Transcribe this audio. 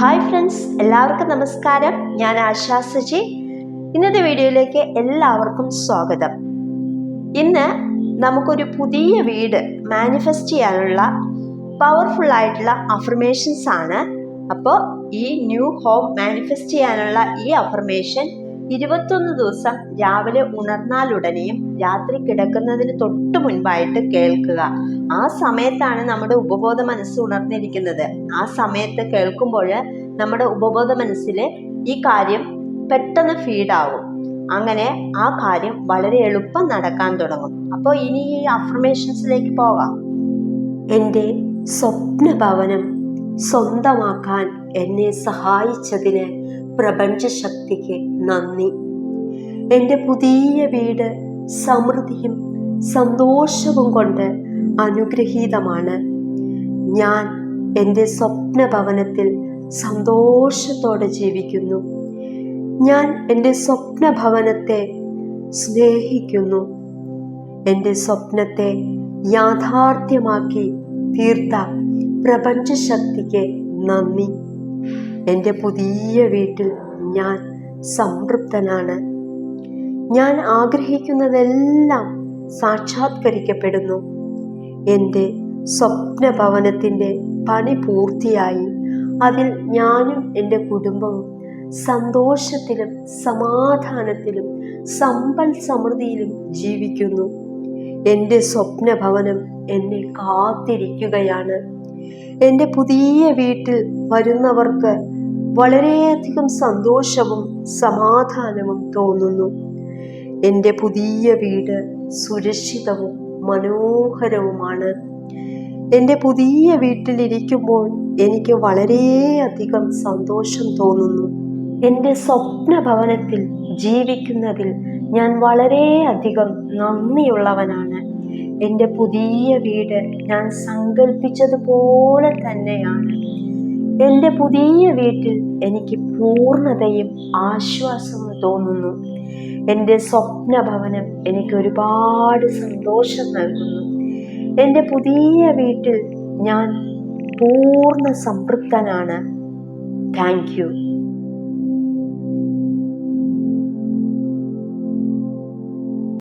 Hi friends, എല്ലാവർക്കും നമസ്കാരം. ഞാൻ ആശാ സജി. ഇന്നത്തെ വീഡിയോയിലേക്ക് എല്ലാവർക്കും സ്വാഗതം. ഇന്ന് നമുക്കൊരു പുതിയ വീട് മാനിഫെസ്റ്റ് ചെയ്യാനുള്ള പവർഫുൾ ആയിട്ടുള്ള അഫർമേഷൻസ് ആണ്. അപ്പോൾ ഈ ന്യൂ ഹോം മാനിഫെസ്റ്റ് ചെയ്യാനുള്ള ഈ അഫർമേഷൻ 21 ദിവസം രാവിലെ ഉണർന്നാലുടനെയും രാത്രി കിടക്കുന്നതിന് തൊട്ട് മുൻപായിട്ട് കേൾക്കുക. ആ സമയത്താണ് നമ്മുടെ ഉപബോധ മനസ്സ് ഉണർന്നിരിക്കുന്നത്. ആ സമയത്ത് കേൾക്കുമ്പോൾ നമ്മുടെ ഉപബോധ മനസ്സിൽ ഈ കാര്യം പെട്ടെന്ന് ഫീഡാവും. അങ്ങനെ ആ കാര്യം വളരെ എളുപ്പം നടക്കാൻ തുടങ്ങും. അപ്പോൾ ഇനി ഈ അഫർമേഷൻസിലേക്ക് പോകാം. എൻ്റെ സ്വപ്ന ഭവനം സ്വന്തമാക്കാൻ എന്നെ സഹായിച്ചതിന് പ്രപഞ്ചശക്തിക്ക് നന്ദി. എൻ്റെ പുതിയ വീട് സമൃദ്ധിയും സന്തോഷവും കൊണ്ട് അനുഗ്രഹീതമാണ്. ഞാൻ എൻ്റെ സ്വപ്ന ഭവനത്തിൽ സന്തോഷത്തോടെ ജീവിക്കുന്നു. ഞാൻ എൻ്റെ സ്വപ്ന ഭവനത്തെ സ്നേഹിക്കുന്നു. എൻ്റെ സ്വപ്നത്തെ യാഥാർത്ഥ്യമാക്കി തീർത്ത പ്രപഞ്ചശക്തിക്ക് നന്ദി. എൻ്റെ പുതിയ വീട്ടിൽ ഞാൻ സംതൃപ്തനാണ്. ഞാൻ ആഗ്രഹിക്കുന്നതെല്ലാം സാക്ഷാത്കരിക്കപ്പെടുന്നു. എൻ്റെ സ്വപ്ന ഭവനത്തിൻ്റെ പണി പൂർത്തിയായി. അതിൽ ഞാനും എൻ്റെ കുടുംബവും സന്തോഷത്തിലും സമാധാനത്തിലും സമ്പൽ സമൃദ്ധിയിലും ജീവിക്കുന്നു. എൻ്റെ സ്വപ്ന ഭവനം എന്നെ കാത്തിരിക്കുകയാണ്. എൻ്റെ പുതിയ വീട്ടിൽ വരുന്നവർക്ക് വളരെയധികം സന്തോഷവും സമാധാനവും തോന്നുന്നു. എൻ്റെ പുതിയ വീട് സുരക്ഷിതവും മനോഹരവുമാണ്. എൻ്റെ പുതിയ വീട്ടിലിരിക്കുമ്പോൾ എനിക്ക് വളരെയധികം സന്തോഷം തോന്നുന്നു. എൻ്റെ സ്വപ്ന ഭവനത്തിൽ ജീവിക്കുന്നതിൽ ഞാൻ വളരെയധികം നന്ദിയുള്ളവനാണ്. എൻ്റെ പുതിയ വീട് ഞാൻ സങ്കല്പിച്ചതുപോലെ തന്നെയാണ്. എൻ്റെ പുതിയ വീട്ടിൽ എനിക്ക് പൂർണ്ണതയും ആശ്വാസവും തോന്നുന്നു. എൻ്റെ സ്വപ്ന ഭവനം എനിക്ക് ഒരുപാട് സന്തോഷം നൽകുന്നു. എൻ്റെ പുതിയ വീട്ടിൽ ഞാൻ പൂർണ്ണ സംതൃപ്തനാണ്. Thank you.